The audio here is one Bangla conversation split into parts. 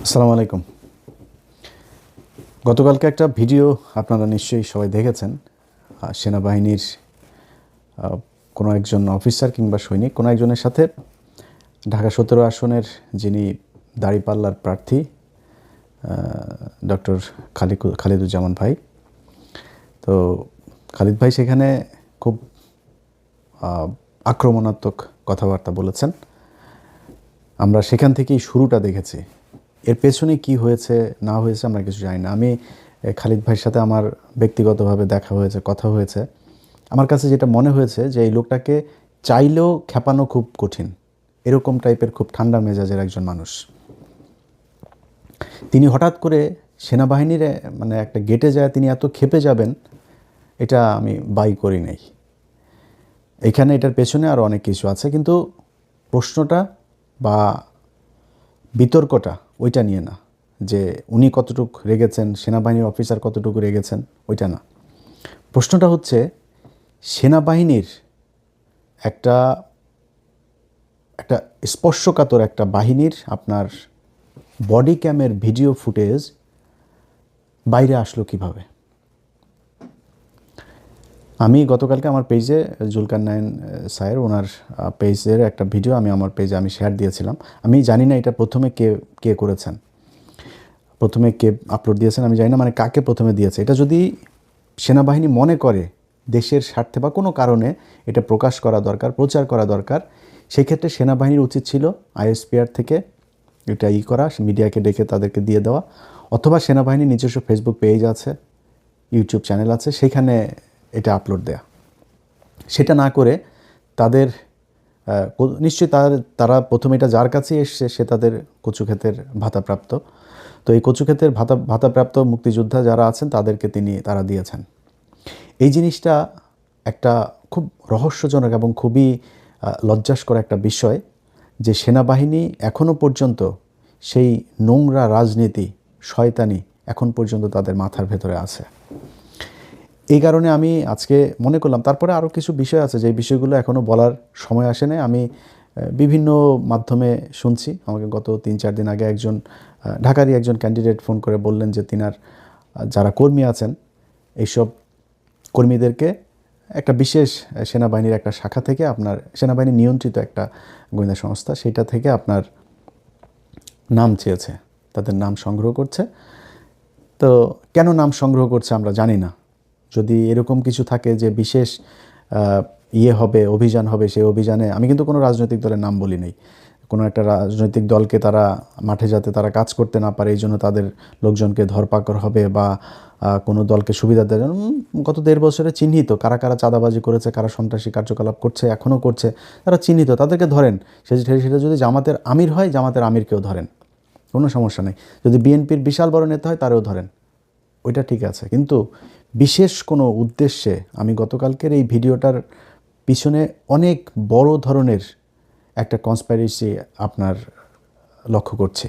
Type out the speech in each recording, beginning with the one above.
আসসালামু আলাইকুম। গতকালকে একটা ভিডিও আপনারা নিশ্চয়ই সবাই দেখেছেন। সেনাবাহিনীর কোনো একজন অফিসার কিংবা সৈনিক কোনো একজনের সাথে ঢাকা ১৭ আসনের যিনি দাঁড়িপাল্লার প্রার্থী ডক্টর খালিদুজ্জামান ভাই, তো খালিদ ভাই সেখানে খুব আক্রমণাত্মক কথাবার্তা বলেছেন। আমরা সেখান থেকেই শুরুটা দেখেছি। এর পেছনে কি হয়েছে না হয়েছে আমরা কিছু জানি না। আমি খালিদ ভাইয়ের সাথে আমার ব্যক্তিগতভাবে দেখা হয়েছে, কথা হয়েছে। আমার কাছে যেটা মনে হয়েছে যে এই লোকটাকে চাইলেও খেপানো খুব কঠিন, এরকম টাইপের খুব ঠান্ডা মেজাজের একজন মানুষ। তিনি হঠাৎ করে সেনাবাহিনীর মানে একটা গেটে যায় তিনি এত ক্ষেপে যাবেন, এটা আমি বাই করি নাই। এখানে এটার পেছনে আরও অনেক কিছু আছে, কিন্তু প্রশ্নটা বা বিতর্কটা ওইটা নিয়ে না, যে উনি কতটুকু রেগেছেন, সেনাবাহিনীর অফিসার কতটুকু রেগেছেন, ওইটা না। প্রশ্নটা হচ্ছে সেনাবাহিনীর একটা একটা স্পর্শকাতর একটা বাহিনীর আপনার বডি ক্যামের ভিডিও ফুটেজ বাইরে আসলো কিভাবে। আমি গতকালকে আমার পেজে জুলকারনাইন স্যার ওনার পেজের একটা ভিডিও আমি আমার পেজে শেয়ার দিয়েছিলাম। আমি জানি না এটা প্রথমে কে করেছেন, প্রথমে কে আপলোড দিয়েছেন আমি জানি না, মানে কাকে প্রথমে দিয়েছে। এটা যদি সেনাবাহিনী মনে করে দেশের স্বার্থে বা কোনো কারণে এটা প্রকাশ করা দরকার, প্রচার করা দরকার, সেই ক্ষেত্রে সেনাবাহিনীর উচিত ছিল আইএসপিআর থেকে এটা করা, মিডিয়াকে ডেকে তাদেরকে দিয়ে দেওয়া, অথবা সেনাবাহিনীর নিজস্ব ফেসবুক পেজ আছে, ইউটিউব চ্যানেল আছে, সেখানে এটা আপলোড দেয়া। সেটা না করে তাদের নিশ্চয়ই তারা প্রথমে এটা যার কাছেই এসছে সে তাদের কচুক্ষেতের ভাতাপ্রাপ্ত, তো এই কচুক্ষেতের ভাতাপ্রাপ্ত মুক্তিযোদ্ধা যারা আছেন তাদেরকে তারা দিয়েছেন। এই জিনিসটা একটা খুব রহস্যজনক এবং খুবই লজ্জাস্কর একটা বিষয় যে সেনাবাহিনী এখনও পর্যন্ত সেই নোংরা রাজনীতি, শয়তানি এখন পর্যন্ত তাদের মাথার ভেতরে আছে। এই কারণে আমি আজকে মনে করলাম, তারপরে আরও কিছু বিষয় আছে যে বিষয়গুলো এখনও বলার সময় আসে নাই। আমি বিভিন্ন মাধ্যমে শুনছি, আমাকে গত ৩-৪ দিন আগে একজন ঢাকারই একজন ক্যান্ডিডেট ফোন করে বললেন যে তিনার যারা কর্মী আছেন এইসব কর্মীদেরকে একটা বিশেষ সেনাবাহিনীর একটা শাখা থেকে, আপনার সেনাবাহিনী নিয়ন্ত্রিত একটা গোয়েন্দা সংস্থা, সেটা থেকে আপনার নাম চেয়েছে, তাদের নাম সংগ্রহ করছে। তো কেন নাম সংগ্রহ করছে আমরা জানি না। যদি এরকম কিছু থাকে যে বিশেষ হবে, অভিযান হবে, সেই অভিযানে আমি কিন্তু কোনো রাজনৈতিক দলের নাম বলি নাই। কোনো একটা রাজনৈতিক দলকে তারা মাঠে যাতে তারা কাজ করতে না পারে এই জন্য তাদের লোকজনকে ধরপাকড় হবে বা কোনো দলকে সুবিধা দেওয়ার জন্য গত ১.৫ বছরে চিহ্নিত কারা কারা চাঁদাবাজি করেছে, কারা সন্ত্রাসী কার্যকলাপ করছে, এখনও করছে, তারা চিহ্নিত, তাদেরকে ধরেন। সেটা যদি জামাতের আমির হয়, জামাতের আমিরকেও ধরেন, কোনো সমস্যা নেই। যদি বিএনপির বিশাল বড় নেতা হয় তারেও ধরেন, ওইটা ঠিক আছে। কিন্তু বিশেষ কোনো উদ্দেশ্যে আমি গতকালকের এই ভিডিওটার পিছনে অনেক বড় ধরনের একটা কনস্পাইরেসি আপনার লক্ষ্য করছি।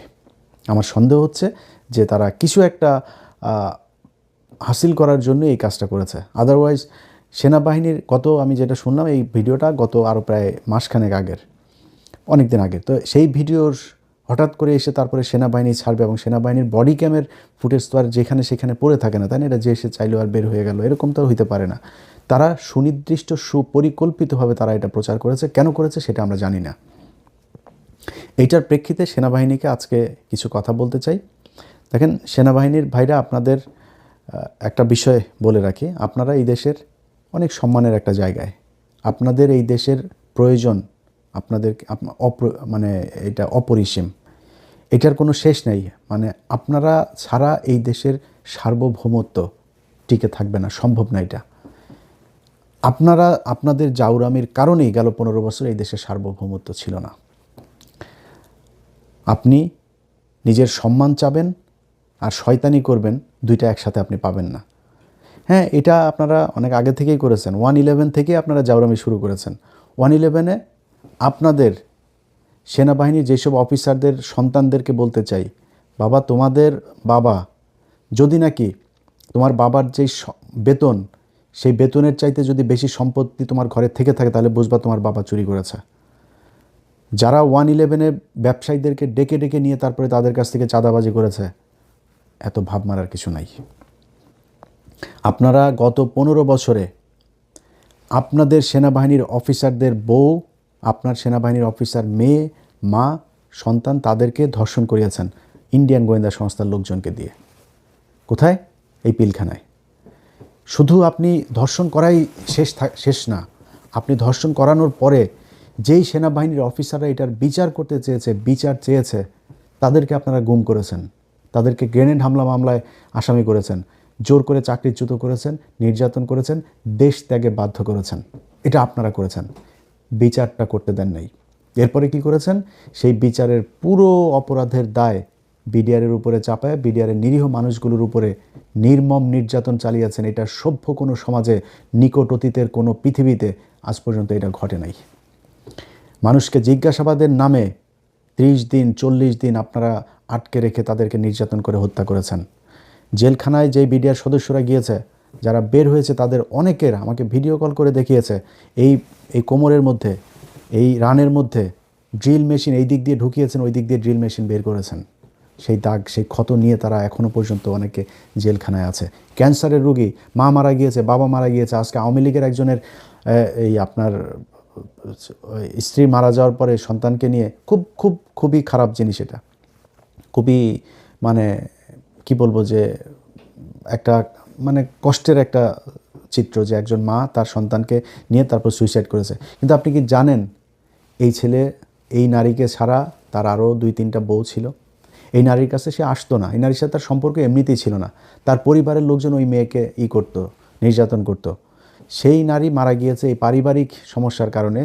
আমার সন্দেহ হচ্ছে যে তারা কিছু একটা হাসিল করার জন্য এই কাজটা করেছে। আদারওয়াইজ সেনাবাহিনীর আমি যেটা শুনলাম, এই ভিডিওটা গত আরও প্রায় মাসখানেক আগের, অনেক দিন আগের। তো সেই ভিডিওর হঠাৎ করে এসে তারপরে সেনাবাহিনী ছাড়বে, এবং সেনাবাহিনীর বডি ক্যামের ফুটেজ তো আর যেখানে সেখানে পড়ে থাকে না, তাই না? এটা যে এসে চাইলেও আর বের হয়ে গেল, এরকম তো হইতে পারে না। তারা সুনির্দিষ্ট সুপরিকল্পিতভাবে তারা এটা প্রচার করেছে। কেন করেছে সেটা আমরা জানি না। এইটার প্রেক্ষিতে সেনাবাহিনীকে আজকে কিছু কথা বলতে চাই। দেখেন সেনাবাহিনীর ভাইরা, আপনাদের একটা বিষয় বলে রাখি, আপনারা এই দেশের অনেক সম্মানের একটা জায়গায়, আপনাদের এই দেশের প্রয়োজন আপনাদের মানে এটা অপরিসীম, এটার কোনো শেষ নেই। মানে আপনারা ছাড়া এই দেশের সার্বভৌমত্ব টিকে থাকবে না, সম্ভব না এটা। আপনাদের জাউরামির কারণেই গেল ১৫ বছর এই দেশের সার্বভৌমত্ব ছিল না। আপনি নিজের সম্মান চাবেন আর শয়তানি করবেন, দুইটা একসাথে আপনি পাবেন না। হ্যাঁ, এটা আপনারা অনেক আগে থেকেই করেছেন। 1/11 থেকে আপনারা জাউরামি শুরু করেছেন। 1/11-এ আপনাদের সেনাবাহিনীর যেসব অফিসারদের সন্তানদেরকে বলতে চাই, বাবা, তোমাদের বাবা যদি নাকি তোমার বাবার যেই বেতন, সেই বেতনের চাইতে যদি বেশি সম্পত্তি তোমার ঘরে থেকে থাকে, তাহলে বুঝবা তোমার বাবা চুরি করেছে। যারা 111-এ ব্যবসায়ীদেরকে ডেকে ডেকে নিয়ে তারপরে তাদের কাছ থেকে চাঁদাবাজি করেছে, এত ভাব মারার কিছু নাই। আপনারা গত 15 বছরে আপনাদের সেনাবাহিনীর অফিসারদের বউ, আপনার সেনাবাহিনীর অফিসার মেয়ে, মা, সন্তান তাদেরকে ধর্ষণ করিয়েছেন ইন্ডিয়ান গোয়েন্দা সংস্থার লোকজনকে দিয়ে। কোথায়? এই পিলখানায়। শুধু আপনি ধর্ষণ করাই শেষ না, আপনি ধর্ষণ করানোর পরে যেই সেনাবাহিনীর অফিসাররা এটার বিচার চেয়েছে তাদেরকে আপনারা গুম করেছেন, তাদেরকে গ্রেনেড হামলা মামলায় আসামি করেছেন, জোর করে চাকরিচ্যুত করেছেন, নির্যাতন করেছেন, দেশ ত্যাগে বাধ্য করেছেন। এটা আপনারা করেছেন, বিচারটা করতে দেন নাই। এরপরে কি করেছেন? সেই বিচারের পুরো অপরাধের দায় বিডিআরের উপরে চাপায় বিডিআরের নিরীহ মানুষগুলোর উপরে নির্মম নির্যাতন চালিয়েছেন। এটা সভ্য কোনো সমাজে, নিকট অতীতের কোনো পৃথিবীতে আজ পর্যন্ত এটা ঘটে নাই। মানুষকে জিজ্ঞাসাবাদের নামে 30 দিন 40 দিন আপনারা আটকে রেখে তাদেরকে নির্যাতন করে হত্যা করেছেন। জেলখানায় যেই বিডিআর সদস্যরা গিয়েছে, যারা বের হয়েছে তাদের অনেকের আমাকে ভিডিও কল করে দেখিয়েছে এই কোমরের মধ্যে, এই রানের মধ্যে ড্রিল মেশিন এই দিক দিয়ে ঢুকিয়েছেন, ওই দিক দিয়ে ড্রিল মেশিন বের করেছেন। সেই দাগ, সেই ক্ষত নিয়ে তারা এখনও পর্যন্ত অনেকে জেলখানায় আছে। ক্যান্সারের রোগী, মা মারা গিয়েছে, বাবা মারা গিয়েছে। আজকে আওয়ামী লীগের একজনের এই আপনার স্ত্রী মারা যাওয়ার পরে সন্তানকে নিয়ে খুবই খারাপ জিনিস। এটা খুবই মানে কি বলবো যে একটা মানে কষ্টের একটা চিত্র, যে একজন মা তার সন্তানকে নিয়ে তারপর সুইসাইড করেছে। কিন্তু আপনি কি জানেন এই ছেলে এই নারীকে ছাড়া তার আরও 2-3টা বউ ছিল। এই নারীর কাছে সে আসতো না, এই নারীর সাথে তার সম্পর্ক এমনিতেই ছিল না। তার পরিবারের লোকজন ওই মেয়েকে করতো, নির্যাতন করতো। সেই নারী মারা গিয়েছে এই পারিবারিক সমস্যার কারণে।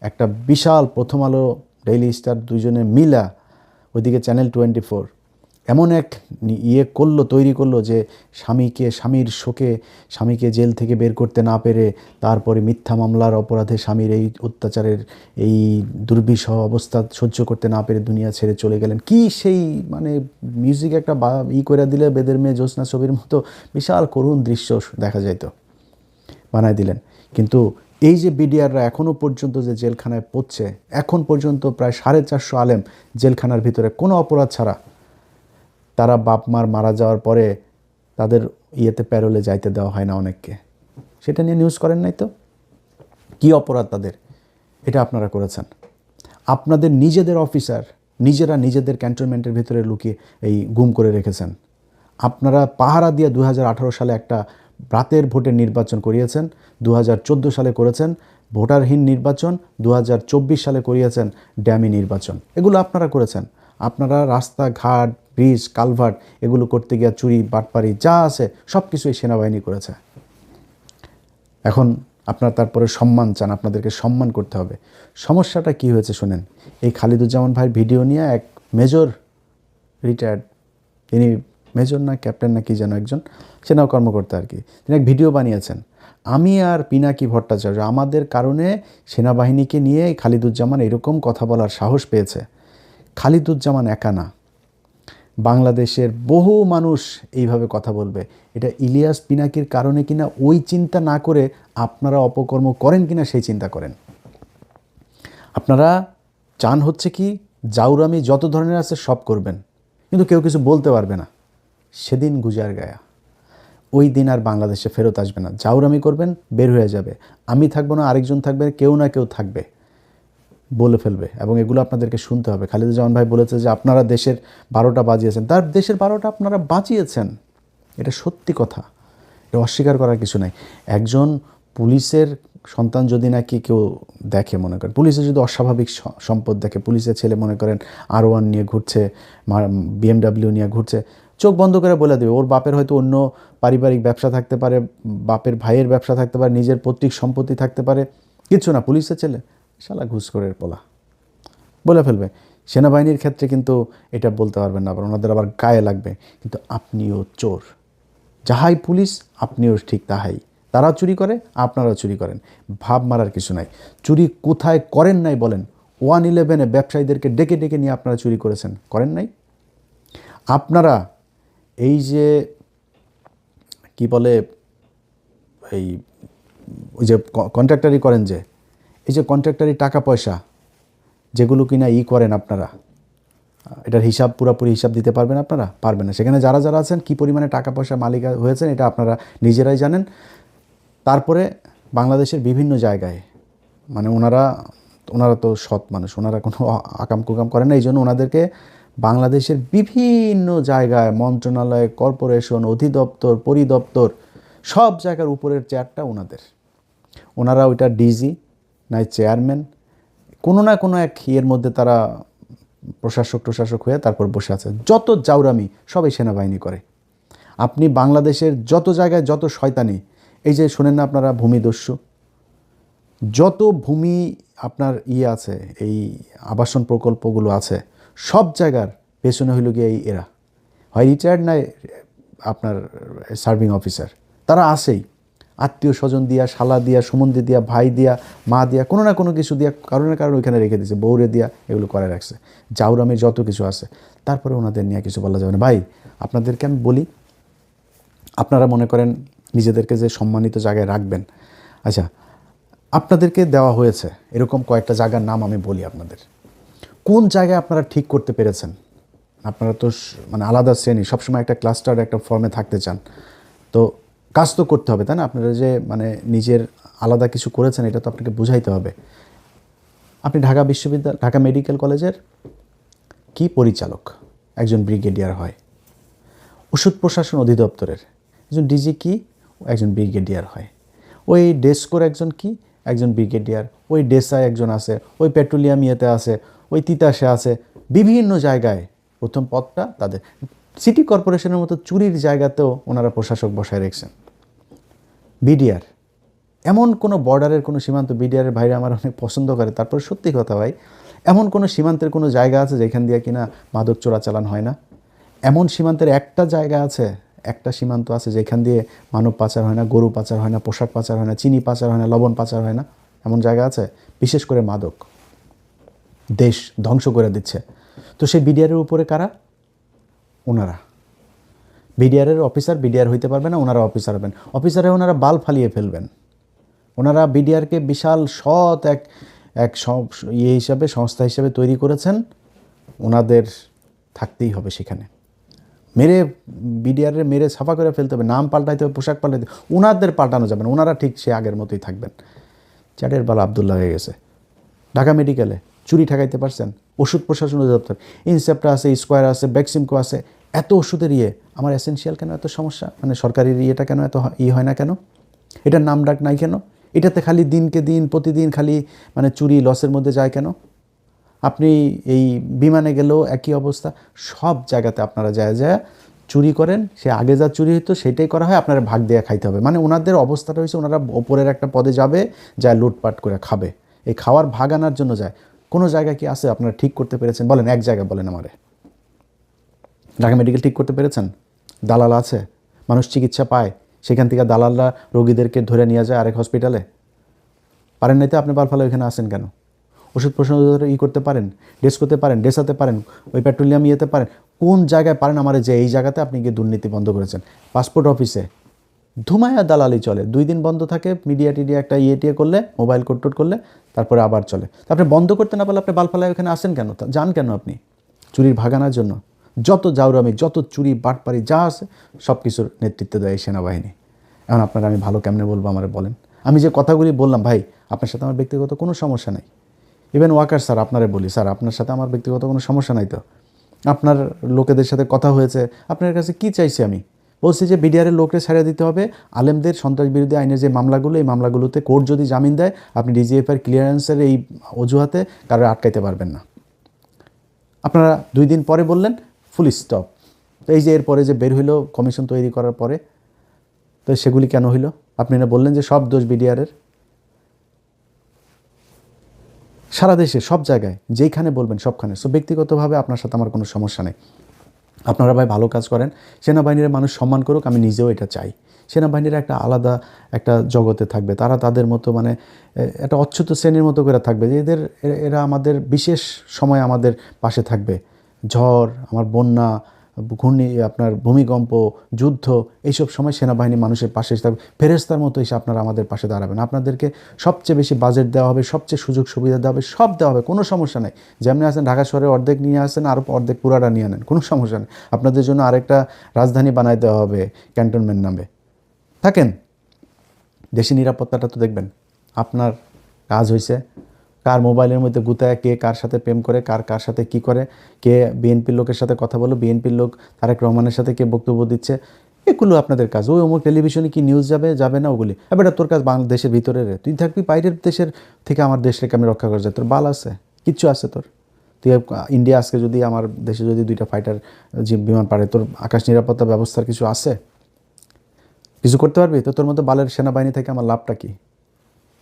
একটা বিশাল প্রথম আলো, ডেইলি স্টার দুজনে মিলা, ওইদিকে চ্যানেল 24 এমন এক তৈরি করলো যে স্বামীর শোকে, স্বামীকে জেল থেকে বের করতে না পেরে, তারপরে মিথ্যা মামলার অপরাধে স্বামীর এই অত্যাচারের এই দুর্বিষহ অবস্থা সহ্য করতে না পেরে দুনিয়া ছেড়ে চলে গেলেন। কি সেই মানে মিউজিক একটা করে দিলে বেদের মেয়ে জ্যোৎস্না ছবির মতো বিশাল করুণ দৃশ্য দেখা যাইতো, বানায় দিলেন। কিন্তু এই যে বিডিআররা এখনও পর্যন্ত যে জেলখানায় পড়ছে, এখন পর্যন্ত প্রায় 450 আলেম জেলখানার ভিতরে কোনো অপরাধ ছাড়া। তারা বাপ মার মারা যাওয়ার পরে তাদের প্যারোলে যাইতে দেওয়া হয় না অনেককে। সেটা নিয়ে নিউজ করেন নাই তো? কি অপরাধ তাদের? এটা আপনারা করেছেন। আপনাদের নিজেদের অফিসার নিজেরা নিজেদের ক্যান্টনমেন্টের ভিতরে লুকিয়ে গুম করে রেখেছেন। আপনারা পাহারা দিয়ে 2018 সালে একটা রাতের ভোটের নির্বাচন করিয়েছেন, 2014 সালে করেছেন ভোটারহীন নির্বাচন, 2024 সালে করিয়েছেন ড্যামি নির্বাচন। এগুলো আপনারা করেছেন। আপনারা রাস্তাঘাট, ব্রিজ, কালভার্ট এগুলো করতে গিয়ে চুরি, বাটপারি যা আছে সব কিছুই সেনাবাহিনী করেছে। এখন আপনারা তারপরে সম্মান চান, আপনাদেরকে সম্মান করতে হবে। সমস্যাটা কি হয়েছে শোনেন। এই খালিদুজ্জামান ভাইয়ের ভিডিও নিয়ে এক মেজর, রিটায়ার্ড, তিনি মেজর না ক্যাপ্টেন না কি যেন একজন সেনা কর্মকর্তা আর কি, তিনি এক ভিডিও বানিয়েছেন। আমি আর পিনাকি ভট্টাচার্য আমাদের কারণে সেনাবাহিনীকে নিয়ে খালিদুজ্জামান এরকম কথা বলার সাহস পেয়েছে। খালিদুজ্জামান একা না, বাংলাদেশের বহু মানুষ এইভাবে কথা বলবে। এটা ইলিয়াস পিনাকির কারণে কিনা ওই চিন্তা না করে আপনারা অপকর্ম করেন কিনা সেই চিন্তা করেন। আপনারা চান হচ্ছে কি জাউরামি যত ধরনের আছে সব করবেন, কিন্তু কেউ কিছু বলতে পারবে না। সেদিন গুজার গায়া, ওই দিন আর বাংলাদেশে ফেরত আসবে না। জাউরামি করবেন, বের হয়ে যাবে। আমি থাকবো না, আরেকজন থাকবে, কেউ না কেউ থাকবে, বলে ফেলবে। এবং এগুলো আপনাদেরকে শুনতে হবে। খালিদুজ্জামান ভাই বলেছে যে আপনারা দেশের 12টা বাজিয়েছেন। তার দেশের 12টা আপনারা বাজিয়েছেন, এটা সত্যি কথা, এটা অস্বীকার করার কিছু নাই। একজন পুলিশের সন্তান যদি নাকি কেউ দেখে, মনে করেন পুলিশে যদি অস্বাভাবিক সম্পদ দেখে, পুলিশের ছেলে মনে করেন R1 নিয়ে ঘুরছে, BMW নিয়ে ঘুরছে, চোখ বন্ধ করে বলে দেবে ওর বাপের হয়তো অন্য পারিবারিক ব্যবসা থাকতে পারে, বাপের ভাইয়ের ব্যবসা থাকতে পারে, নিজের পৈতৃক সম্পত্তি থাকতে পারে, কিছু না, পুলিশের ছেলে শালা ঘুষখোরের পোলা, বলে ফেলবে। সেনাবাহিনীর ক্ষেত্রে কিন্তু এটা বলতে পারবেন না, আবার ওনাদের আবার গায়ে লাগবে। কিন্তু আপনিও চোর, যাহাই পুলিশ আপনিও ঠিক তাহাই। তারা চুরি করে, আপনারাও চুরি করেন, ভাব মারার কিছু নাই। চুরি কোথায় করেন নাই বলেন? 111-এ ব্যবসায়ীদেরকে ডেকে ডেকে নিয়ে আপনারা চুরি করেছেন, করেন নাই? আপনারা এই যে কি বলে ওই যে কন্ট্রাক্টারি করেন, যে এই যে কন্ট্রাক্টারি টাকা পয়সা, যেগুলো কিনা করেন আপনারা, এটার হিসাব পুরোপুরি হিসাব দিতে পারবেন আপনারা? পারবেন না। সেখানে যারা যারা আছেন কী পরিমাণে টাকা পয়সার মালিক হয়েছেন এটা আপনারা নিজেরাই জানেন। তারপরে বাংলাদেশের বিভিন্ন জায়গায় মানে ওনারা তো সৎ মানুষ, ওনারা কোনো আকাম কুকাম করেন না, এই জন্য ওনাদেরকে বাংলাদেশের বিভিন্ন জায়গায় মন্ত্রণালয়, কর্পোরেশন, অধিদপ্তর, পরিদপ্তর সব জায়গার উপরের চেয়ারটা ওনাদের। ওনারা ওইটা ডিজি নাই চেয়ারম্যান, কোনো না কোনো এক ইয়ের মধ্যে তারা প্রশাসক হয়ে তারপর বসে আছে। যত জাউরামি সবই সেনাবাহিনী করে। আপনি বাংলাদেশের যত জায়গায় যত শয়তানি, এই যে শোনেন না আপনারা ভূমিদস্যু, যত ভূমি আপনার আছে, এই আবাসন প্রকল্পগুলো আছে, সব জায়গার পেছনে হইল গিয়ে এরা হয় রিটায়ার্ড নয় আপনার সার্ভিং অফিসার, তারা আসেই আত্মীয় স্বজন দিয়া, শালা দিয়া, সুমন্দি দিয়া, ভাই দিয়া, মা দিয়া, কোনো না কোনো কিছু দিয়া, কারণে ওইখানে রেখে দিয়েছে, বউরে দিয়া এগুলো করে রাখছে। জাউরামের যত কিছু আছে, তারপরে ওনাদের নিয়ে কিছু বলা যাবে না। ভাই আপনাদেরকে আমি বলি, আপনারা মনে করেন নিজেদেরকে যে সম্মানিত জায়গায় রাখবেন, আচ্ছা আপনাদেরকে দেওয়া হয়েছে এরকম কয়েকটা জায়গার নাম আমি বলি আপনাদের। কোন জায়গায় আপনারা ঠিক করতে পেরেছেন? আপনারা তো মানে আলাদা শ্রেণী, সবসময় একটা ক্লাস্টার একটা ফর্মে থাকতে চান, তো কাজ তো করতে হবে, তাই না? আপনারা যে মানে নিজের আলাদা কিছু করেছেন এটা তো আপনাকে বুঝাইতে হবে। আপনি ঢাকা বিশ্ববিদ্যালয়, ঢাকা মেডিকেল কলেজের কি পরিচালক একজন ব্রিগেডিয়ার হয়, ওষুধ প্রশাসন অধিদপ্তরের একজন ডিজি কি একজন ব্রিগেডিয়ার হয়, ওই ডেস্কোর একজন ব্রিগেডিয়ার, ওই ডেসায় একজন আছে, ওই পেট্রোলিয়াম ইয়েতে আছে, ওই তিতাসে আছে, বিভিন্ন জায়গায় প্রথম পদটা তাদের। সিটি কর্পোরেশনের মতো চুরির জায়গাতেও ওনারা প্রশাসক বসায় রেখেছেন। বিডিআর, এমন কোনো বর্ডারের কোনো সীমান্ত, বিডিআরের ভাইরা আমার অনেক পছন্দ করে, তারপর সত্যি কথা ভাই, এমন কোনো সীমান্তের কোনো জায়গা আছে যেখান দিয়ে কিনা মাদক চোরাচালান হয় না? এমন সীমান্তের একটা জায়গা আছে, একটা সীমান্ত আছে যেখান দিয়ে মানব পাচার হয় না, গরু পাচার হয় না, পোশাক পাচার হয় না, চিনি পাচার হয় না, লবণ পাচার হয় না? এমন জায়গা আছে? বিশেষ করে মাদক দেশ ধ্বংস করে দিচ্ছে। তো সেই বিডিআরের উপরে কারা? ওনারা। বিডিআরের অফিসার বিডিআর হইতে পারবে না, ওনারা অফিসার হবেন। অফিসারে ওনারা বাল ফালিয়ে ফেলবেন। ওনারা বিডিআরকে বিশাল সৎ এক এক হিসাবে, সংস্থা হিসাবে তৈরি করেছেন। ওনাদের থাকতেই হবে সেখানে, মেরে বিডিআরের মেরে সাফা করে ফেলতে হবে, নাম পাল্টাইতে হবে, পোশাক পাল্টাইতে হবে, ওনাদের পাল্টানো যাবে না। ওনারা ঠিক সে আগের মতোই থাকবেন। চ্যাটের বাল আবদুল্লাহ হয়ে গেছে। ঢাকা মেডিকেলে চুরি ঠেকাইতে পারছেন? ওষুধ প্রশাসন অধিদপ্তর, ইনসেপ্টা আছে, স্কোয়ার আছে, ব্যাকসিমকো আছে, এত ওষুধের আমার এসেনশিয়াল কেন এত সমস্যা? মানে সরকারি ইয়েটা কেন এত হয় না কেন? এটার নাম ডাক নাই কেন? এটাতে খালি দিনকে দিন প্রতিদিন খালি মানে চুরি লসের মধ্যে যায় কেন? আপনি এই বিমানে গেলেও একই অবস্থা। সব জায়গাতে আপনারা যায় চুরি করেন, সে আগে যা চুরি হতো সেটাই করা হয়, আপনারা ভাগ দিয়ে খাইতে হবে। মানে ওনাদের অবস্থাটা হয়েছে, ওনারা ওপরের একটা পদে যাবে, যায় লুটপাট করে খাবে, এই খাওয়ার ভাগ আনার জন্য যায়। কোনো জায়গা কি আছে আপনারা ঠিক করতে পেরেছেন? বলেন, এক জায়গা বলেন আমারে। ঢাকা মেডিকেল ঠিক করতে পেরেছেন? দালাল আছে, মানুষ চিকিৎসা পায়, সেখান থেকে দালালরা রোগীদেরকে ধরে নিয়ে যায় আরেক হসপিটালে? পারেন নাই তো আপনি বালফালা ওইখানে আসেন কেন? ওষুধ প্রশ্ন করতে পারেন, ডেস্ক করতে পারেন, ডেসাতে পারেন, ওই পেট্রোলিয়াম ইয়েতে পারেন, কোন জায়গায় পারেন আমার? যে এই জায়গাতে আপনি গিয়ে দুর্নীতি বন্ধ করেছেন। পাসপোর্ট অফিসে ধুমায়া দালালি চলে, 2 দিন বন্ধ থাকে, মিডিয়া টিডিয়া একটা টিয়ে করলে, মোবাইল কোড করলে, তারপরে আবার চলে। আপনি বন্ধ করতে না পারলে আপনি বালফালায় ওখানে আসেন কেন? যান কেন আপনি? চুরির ভাগানোর জন্য। যত জাউরামি, যত চুরি বাটপারি যা আছে সব কিছুর নেতৃত্ব দেয় এই সেনাবাহিনী। এখন আপনারা আমি ভালো কেমনে বলবো আমার বলেন? আমি যে কথাগুলি বললাম ভাই, আপনার সাথে আমার ব্যক্তিগত কোনো সমস্যা নাই। ইভেন ওয়াকার স্যার, আপনারে বলি স্যার, আপনার সাথে আমার ব্যক্তিগত কোনো সমস্যা নাই তো? আপনার লোকেদের সাথে কথা হয়েছে, আপনার কাছে কি চাইছি আমি? বলছি যে বিডিআরের লোককে ছাড়িয়ে দিতে হবে, আলেমদের সন্ত্রাস বিরোধী আইনের যে মামলাগুলো, এই মামলাগুলোতে কোর্ট যদি জামিন দেয়, আপনি ডিজিএফআই ক্লিয়ারেন্সের এই অজুহাতে কারো আটকাইতে পারবেন না। আপনারা 2 দিন পরে বললেন ফুল স্টপ। তো এই যে এরপরে যে বের হইলো কমিশন তৈরি করার পরে, তো সেগুলি কেন হইল? আপনি না বললেন যে সব দোষ বিডিআরের? সারা দেশে সব জায়গায় যেইখানে বলবেন সবখানে। সো ব্যক্তিগতভাবে আপনার সাথে আমার কোনো সমস্যা নেই। আপনারা ভাই ভালো কাজ করেন, সেনাবাহিনীর মানুষ সম্মান করুক, আমি নিজেও এটা চাই। সেনাবাহিনীরা একটা আলাদা একটা জগতে থাকবে, তারা তাদের মতো মানে একটা অচ্যুত শ্রেণীর মতো করে থাকবে, যে এরা আমাদের বিশেষ সময় আমাদের পাশে থাকবে। ঝড়, আমার বন্যা, ঘূর্ণি, আপনার ভূমিকম্প, যুদ্ধ, এইসব সময় সেনাবাহিনী মানুষের পাশে এসে থাকবে। ফেরেশতার মতো এসে আপনারা আমাদের পাশে দাঁড়াবেন। আপনাদেরকে সবচেয়ে বেশি বাজেট দেওয়া হবে, সবচেয়ে সুযোগ সুবিধা দেওয়া হবে, সব দেওয়া হবে, কোনো সমস্যা নেই। যেমনি আছেন ঢাকা শহরে অর্ধেক নিয়ে আসেন, আর অর্ধেক পুরাটা নিয়ে আনেন, কোনো সমস্যা নেই। আপনাদের জন্য আরেকটা রাজধানী বানাই দেওয়া হবে ক্যান্টনমেন্ট নামে। থাকেন, দেশি নিরাপত্তাটা তো দেখবেন। আপনার কাজ হয়েছে কার মোবাইলের মধ্যে গুতায় কে কার সাথে প্রেম করে, কার কার সাথে কি করে, কে বিএনপির লোকের সাথে কথা বলো, বিএনপির লোক তারেক রহমানের সাথে কে বক্তব্য দিচ্ছে, এগুলো আপনাদের কাজ। ওই অমুক টেলিভিশনে কি নিউজ যাবে যাবে না ওগুলি, এবার তোর কাজ বাংলাদেশের ভিতরে রে, তুই থাকবি বাইরের দেশের থেকে আমার দেশকে আমি রক্ষা করে যায়, তোর বাল আছে, কিচ্ছু আছে তোর? তুই ইন্ডিয়া আজকে যদি আমার দেশে যদি 2টা ফাইটার যে বিমান পারে, তোর আকাশ নিরাপত্তা ব্যবস্থার কিছু আছে? কিছু করতে পারবি? তো তোর মতো বালের সেনাবাহিনী থেকে আমার লাভটা কি?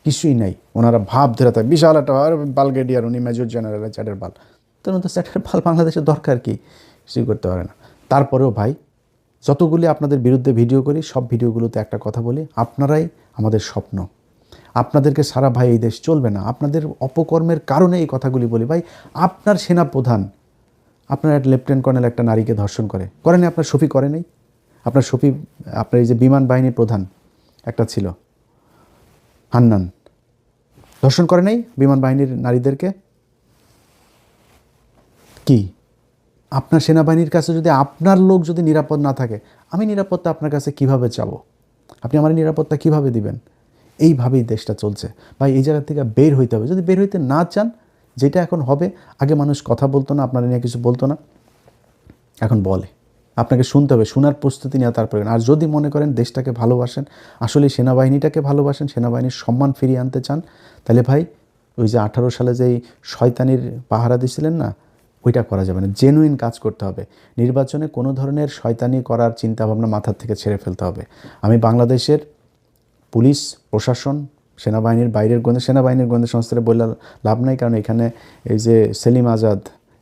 কিছুই নাই। ওনারা ভাব ধরে থাকে বিশাল একটা বালগেডিয়ার, উনি মেজর জেনারেল চ্যাটের বাল। তোর মতো চ্যাটের বাল বাংলাদেশের দরকার কি? কিছুই করতে পারে না। তারপরেও ভাই, যতগুলি আপনাদের বিরুদ্ধে ভিডিও করি, সব ভিডিওগুলোতে একটা কথা বলি, আপনারাই আমাদের স্বপ্ন। আপনাদেরকে সারা ভাই এই দেশ চলবে না। আপনাদের অপকর্মের কারণে এই কথাগুলি বলি। ভাই, আপনার সেনাপ্রধান, আপনার একটা লেফটেন্যান্ট কর্নেল একটা নারীকে ধর্ষণ করেনি? আপনার শফি করে নাই? আপনার শফি, আপনার এই যে বিমান বাহিনীর প্রধান একটা ছিল হান্নান, ধর্ষণ করে নাই বিমান বাহিনীর নারীদেরকে? কি আপনার সেনাবাহিনীর কাছে যদি আপনার লোক যদি নিরাপদ না থাকে, আমি নিরাপত্তা আপনার কাছে কিভাবে চাবো? আপনি আমার নিরাপত্তা কিভাবে দিবেন? এইভাবেই দেশটা চলছে ভাই। এই জায়গা থেকে বের হইতে হবে। যদি বের হইতে না চান, যেটা এখন হবে, আগে মানুষ কথা বলতো না, আপনারা নিয়ে কিছু বলতো না, এখন বলে। আপনাকে শুনতে হবে, শোনার প্রস্তুতি নেওয়া তারপরে। আর যদি মনে করেন দেশটাকে ভালোবাসেন, আসলে সেনাবাহিনীটাকে ভালোবাসেন, সেনাবাহিনীর সম্মান ফিরিয়ে আনতে চান, তাহলে ভাই ওই যে 18 সালে যেই শয়তানির পাহারা দিছিলেন না, ওইটা করা যাবে না। জেনুইন কাজ করতে হবে। নির্বাচনে কোনো ধরনের শয়তানি করার চিন্তাভাবনা মাথার থেকে ছেড়ে ফেলতে হবে। আমি বাংলাদেশের পুলিশ প্রশাসন, সেনাবাহিনীর বাইরের সেনাবাহিনীর গোয়েন্দা সংস্থারে বললে লাভ নাই, কারণ এখানে এই যে সেলিম আজাদ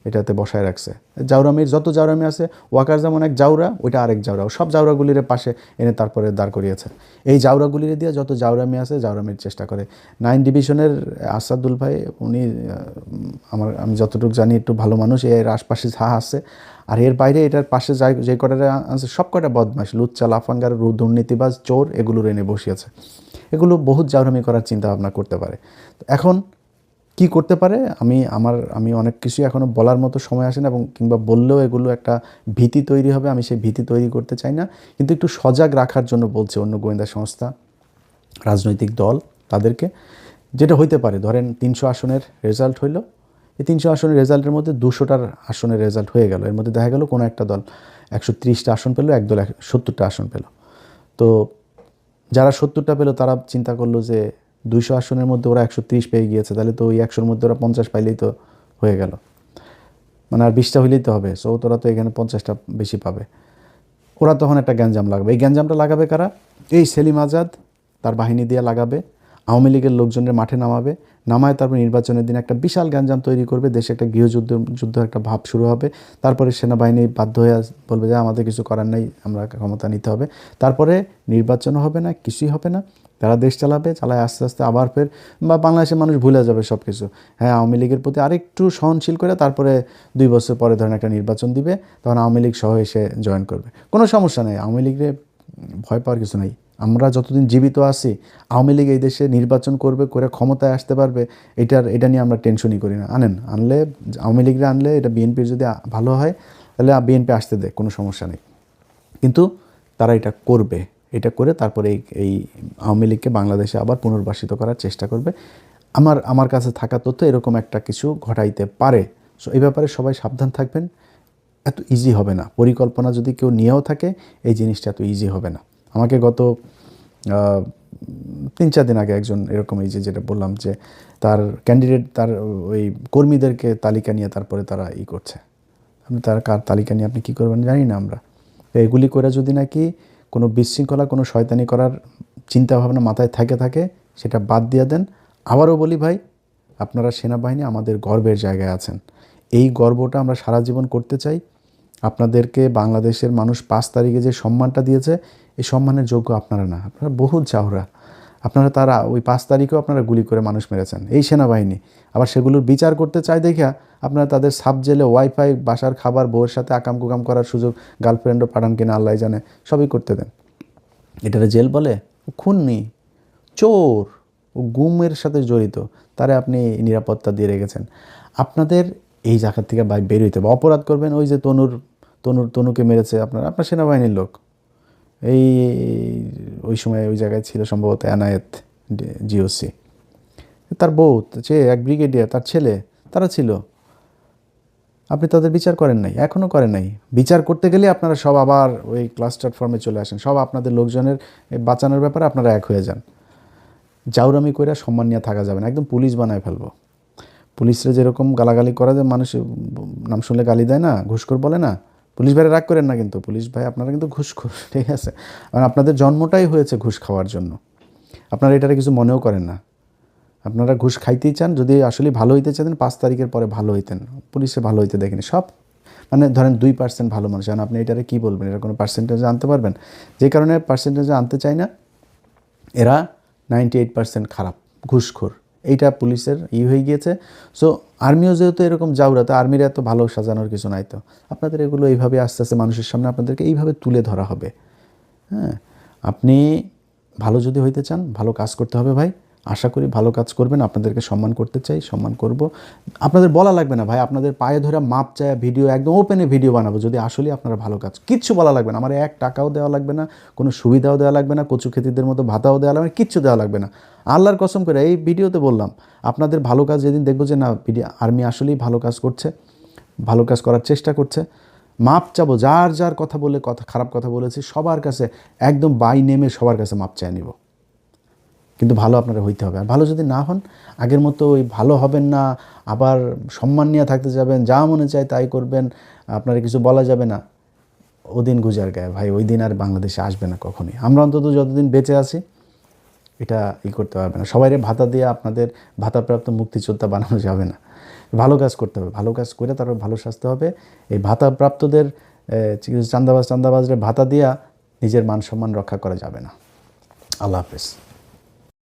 এটাতে বসায় রাখছে। জাউরামির যত জাউরামি আছে, ওয়াকার যেমন এক জাউরা, ওইটা আরেক জাউরা, সব জাউরাগুলির পাশে এনে তারপরে দাঁড় করিয়েছে। এই জাউরাগুলির দিয়ে যত জাউরামি আছে, জাউরামির চেষ্টা করে। 9 ডিভিশনের আসাদুল ভাই, উনি আমি যতটুকু জানি একটু ভালো মানুষ, এর আশপাশে যা আছে। আর এর বাইরে এটার পাশে যে কটা আছে, সব কটা বদমাশ, লুচ্চা, লাফাঙ্গার, দুর্নীতিবাজ, চোর, এগুলোর এনে বসিয়েছে। এগুলো বহুত জাউরামি করার চিন্তা ভাবনা করতে পারে। এখন কি করতে পারে, আমি অনেক কিছুই এখনও বলার মতো সময় আসে না, এবং কিংবা বললেও এগুলো একটা ভীতি তৈরি হবে, আমি সেই ভীতি তৈরি করতে চাই না। কিন্তু একটু সজাগ রাখার জন্য বলছে অন্য গোয়েন্দা সংস্থা, রাজনৈতিক দল, তাদেরকে। যেটা হইতে পারে, ধরেন 300 আসনের রেজাল্ট হইলো, এই 300 আসনের রেজাল্টের মধ্যে 200টার আসনের রেজাল্ট হয়ে গেল। এর মধ্যে দেখা গেল কোনো একটা দল 130টা আসন পেলো, এক দল 70টা আসন পেলো। তো যারা 70টা পেলো, তারা চিন্তা করলো যে 200 আসনের মধ্যে ওরা 130 পেয়ে গিয়েছে, তাহলে তো ওই 100-র মধ্যে ওরা 50 পাইলেই তো হয়ে গেল, মানে আর 20টা হইলেই তো হবে। সো তোরা তো এখানে 50টা বেশি পাবে। ওরা তখন একটা গ্যাঞ্জাম লাগাবে। এই গ্যাঞ্জামটা লাগাবে কারা? এই সেলিম আজাদ তার বাহিনী দিয়ে লাগাবে, আওয়ামী লীগের লোকজনের মাঠে নামাবে, নামায় তারপর নির্বাচনের দিন একটা বিশাল গ্যাঞ্জাম তৈরি করবে, দেশে একটা গৃহযুদ্ধ একটা ভাব শুরু হবে। তারপরে সেনাবাহিনী বাধ্য হয়ে বলবে যে আমাদের কিছু করার নেই, আমরা ক্ষমতা নিতে হবে। তারপরে নির্বাচনও হবে না, কিছুই হবে না, তারা দেশ চালায় আস্তে আস্তে। আবার ফের বাংলাদেশের মানুষ ভুলে যাবে সব কিছু। হ্যাঁ, আওয়ামী লীগের প্রতি আরেকটু সহনশীল করে তারপরে 2 বছর পরে ধরেন একটা নির্বাচন দিবে, তখন আওয়ামী লীগ সহ এসে জয়েন করবে। কোনো সমস্যা নেই, আওয়ামী লীগের ভয় পাওয়ার কিছু নাই। আমরা যতদিন জীবিত আছি, আওয়ামী লীগ এই দেশে নির্বাচন করবে, করে ক্ষমতায় আসতে পারবে, এটা নিয়ে আমরা টেনশনই করি না। আনলে আওয়ামী লীগরা আনলে, এটা বিএনপির যদি ভালো হয়, তাহলে বিএনপি আসতে দেয়, কোনো সমস্যা নেই। কিন্তু তারা এটা করবে, এটা করে তারপরে এই আওয়ামী লীগকে বাংলাদেশে আবার পুনর্বাসিত করার চেষ্টা করবে। আমার কাছে থাকা তথ্য এরকম একটা কিছু ঘটাইতে পারে। সো এই ব্যাপারে সবাই সাবধান থাকবেন। এত ইজি হবে না। পরিকল্পনা যদি কেউ নিয়েও থাকে, এই জিনিসটা এত ইজি হবে না। আমাকে গত 3-4 দিন আগে একজন এরকম, এই যেটা বললাম, যে তার ক্যান্ডিডেট, তার ওই কর্মীদেরকে তালিকা নিয়ে তারপরে তারা করছে। আপনি তার কার তালিকা নিয়ে আপনি কী করবেন জানি না আমরা। তো এগুলি করে যদি নাকি কোনো বিশৃঙ্খলা, কোনো শয়তানি করার চিন্তাভাবনা মাথায় থাকে, সেটা বাদ দিয়ে দেন। আবারও বলি ভাই, আপনারা সেনাবাহিনী আমাদের গর্বের জায়গায় আছেন। এই গর্বটা আমরা সারা জীবন করতে চাই। আপনাদেরকে বাংলাদেশের মানুষ 5 তারিখে যে সম্মানটা দিয়েছে, এই সম্মানের যোগ্য আপনারা না, আপনারা বহুত জাউরা। আপনারা তারা ওই 5 তারিখেও আপনারা গুলি করে মানুষ মেরেছেন এই সেনাবাহিনী, আবার সেগুলোর বিচার করতে চায় দেখা আপনারা তাদের সাব জেলে ওয়াইফাই, বাসার খাবার, বউয়ের সাথে আকাম কুকাম করার সুযোগ, গার্লফ্রেন্ডও পাঠান কিনা আল্লাহ জানে, সবই করতে দেন। এটারে জেল বলে? ও খুনি, চোর, ও গুমের সাথে জড়িত, তারে আপনি নিরাপত্তা দিয়ে রেখেছেন। আপনাদের এই জায়গা থেকে বের হইতে হবে। অপরাধ করবেন, ওই যে তনুকে মেরেছে আপনার সেনাবাহিনীর লোক, এই ওই সময় ওই জায়গায় ছিল সম্ভবত এনায়েত জিওসি, তার বউ, সে এক ব্রিগেডিয়ার, তার ছেলে, তারা ছিল। আপনি তাদের বিচার করেন নাই, এখনও করেন নাই। বিচার করতে গেলে আপনারা সব আবার ওই ক্লাস্টার ফর্মে চলে আসেন, সব আপনাদের লোকজনের বাঁচানোর ব্যাপারে আপনারা এক হয়ে যান। জাউরামি কইরা সম্মান নিয়ে থাকা যাবে না, একদম পুলিশ বানায় ফেলবো। পুলিশরা যেরকম গালাগালি করা যায়, মানুষ নাম শুনলে গালি দেয় না, ঘুষখোর বলে না, পুলিশ ভাইরা রাগ করেন না কিন্তু, পুলিশ ভাই আপনারা কিন্তু ঘুষখোর, ঠিক আছে? কারণ আপনাদের জন্মটাই হয়েছে ঘুষ খাওয়ার জন্য, আপনারা এটারে কিছু মনেও করেন না। আপনারা ঘুষ খাইতেই চান, যদি আসলে ভালো হইতে চান 5 তারিখের পরে ভালো হইতেন, পুলিশে ভালো হইতে দেখেনি সব। মানে ধরেন 2% ভালো মানুষ, কারণ আপনি এটারে কী বলবেন, এটা কোনো পার্সেন্টেজে আনতে পারবেন? যে কারণে পার্সেন্টেজে আনতে চাই না, এরা 98% খারাপ, ঘুষখোর, এইটা পুলিশের হয়ে গিয়েছে। সো আর্মিও যেহেতু এরকম জাউরা, তো আর্মির এত ভালো সাজানোর কিছু নাই। তো আপনাদের এগুলো এইভাবে আস্তে আস্তে মানুষের সামনে আপনাদেরকে এইভাবে তুলে ধরা হবে। হ্যাঁ, আপনি ভালো যদি হইতে চান, ভালো কাজ করতে হবে ভাই। আশা করি ভালো কাজ করবেন, আপনাদেরকে সম্মান করতে চাই, সম্মান করব। আপনাদের বলা লাগবে না ভাই, আপনাদের পায়ে ধরে মাপ চায় ভিডিও, একদম ওপেনে ভিডিও বানাবো যদি আসলেই আপনারা ভালো কাজ, কিচ্ছু বলা লাগবে না, আমার 1 টাকাও দেওয়া লাগবে না, কোনো সুবিধাও দেওয়া লাগবে না, কচু খেতিদের মতো ভাতাও দেওয়া লাগবে না, কিচ্ছু দেওয়া লাগবে না। আল্লাহর কসম করে এই ভিডিওতে বললাম, আপনাদের ভালো কাজ যেদিন দেখবো যে না আর্মি আসলেই ভালো কাজ করছে, ভালো কাজ করার চেষ্টা করছে, মাপ চাবো। যার যার কথা বলে, খারাপ কথা বলেছি সবার কাছে একদম বাই নেমে সবার কাছে মাপ চাই নিব। কিন্তু ভালো আপনারা হইতে হবে। আর ভালো যদি না হন, আগের মতো ওই ভালো হবেন না, আবার সম্মান নিয়ে থাকতে যাবেন, যা মনে চায় তাই করবেন, আপনারা কিছু বলা যাবে না, ওদিন গুজার গায়ে ভাই, ওই দিন আর বাংলাদেশে আসবে না কখনই। আমরা অন্তত যতদিন বেঁচে আছি এটা করতে পারবে না। সবাইরে ভাতা দিয়ে আপনাদের ভাতাপ্রাপ্ত মুক্তিযোদ্ধা বানানো যাবে না। ভালো কাজ করতে হবে, ভালো কাজ করে তারপর ভালো স্বাস্থ্য হবে। এই ভাতাপ্রাপ্তদের চান্দাবাজরে ভাতা দিয়া নিজের মান সম্মান রক্ষা করা যাবে না। আল্লাহ হাফেজ।